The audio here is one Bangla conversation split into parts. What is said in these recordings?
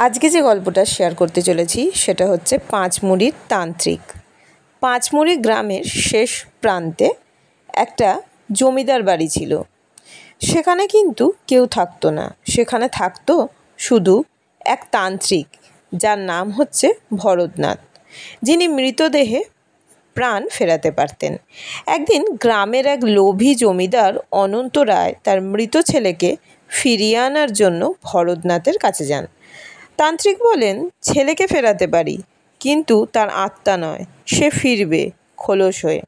আজকে যে গল্পটা শেয়ার করতে চলেছি সেটা হচ্ছে পাঁচমুড়ির তান্ত্রিক। পাঁচমুড়ি গ্রামের শেষ প্রান্তে একটা জমিদার বাড়ি ছিল। সেখানে কিন্তু কেউ থাকতো না, সেখানে থাকতো শুধু এক তান্ত্রিক, যার নাম হচ্ছে ভরতনাথ, যিনি মৃতদেহে প্রাণ ফেরাতে পারতেন। একদিন গ্রামের এক লোভী জমিদার অনন্ত রায় তার মৃত ছেলেকে ফিরিয়ে আনার জন্য ভরতনাথের কাছে যান। তান্ত্রিক বলেন, ছেলেকে ফেরাতে পারি, কিন্তু তার আত্মা নয়, সে ফিরবে খোলস হয়ে।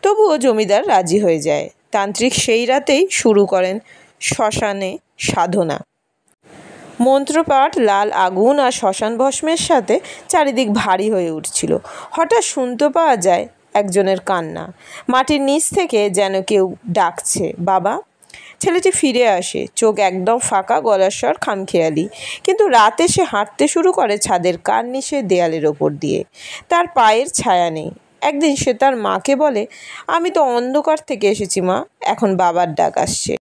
তবুও জমিদার রাজি হয়ে যায়। তান্ত্রিক সেই রাতেই শুরু করেন শ্মশানে সাধনা। মন্ত্রপাঠ, লাল আগুন আর শ্মশান ভস্মের সাথে চারিদিক ভারী হয়ে উঠছিল। হঠাৎ শুনতে পাওয়া যায় একজনের কান্না। মাটির নিচ থেকে যেন কেউ ডাকছে, বাবা। ছেলেটি ফিরে আসে, চোখ একদম ফাঁকা, গলার স্বর খামখেয়ালি। কিন্তু রাতে সে হাঁটতে শুরু করে ছাদের কার্নিশে দেয়ালের ওপর দিয়ে। তার পায়ের ছায়া নেই। একদিন সে তার মাকে বলে, আমি তো অন্ধকার থেকে এসেছি মা, এখন বাবার ডাক আসছে।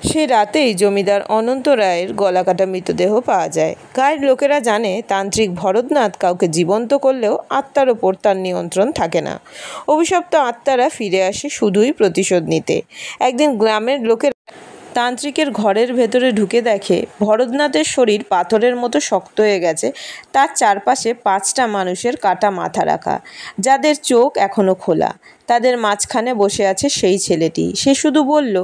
সে রাতেই জমিদার অনন্ত রায়ের গলাকাটা মৃতদেহ পাওয়া যায়। গায়ের লোকেরা জানে তান্ত্রিক ভরতনাথ কাউকে জীবন্ত করলেও আত্মার ওপর তার নিয়ন্ত্রণ থাকে না। অভিশপ্ত আত্মারা ফিরে আসে শুধুই প্রতিশোধ নিতে। একদিন গ্রামের লোকেরা তান্ত্রিকের ঘরের ভেতরে ঢুকে দেখে ভরতনাথের শরীর পাথরের মতো শক্ত হয়ে গেছে। তার চারপাশে 5টা মানুষের কাটা মাথা রাখা, যাদের চোখ এখনো খোলা। তাদের মাঝখানে বসে আছে সেই ছেলেটি। সে শুধু বলল,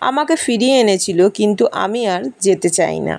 আমাকে ফিরিয়ে এনেছিল, কিন্তু আমি আর যেতে চাই না।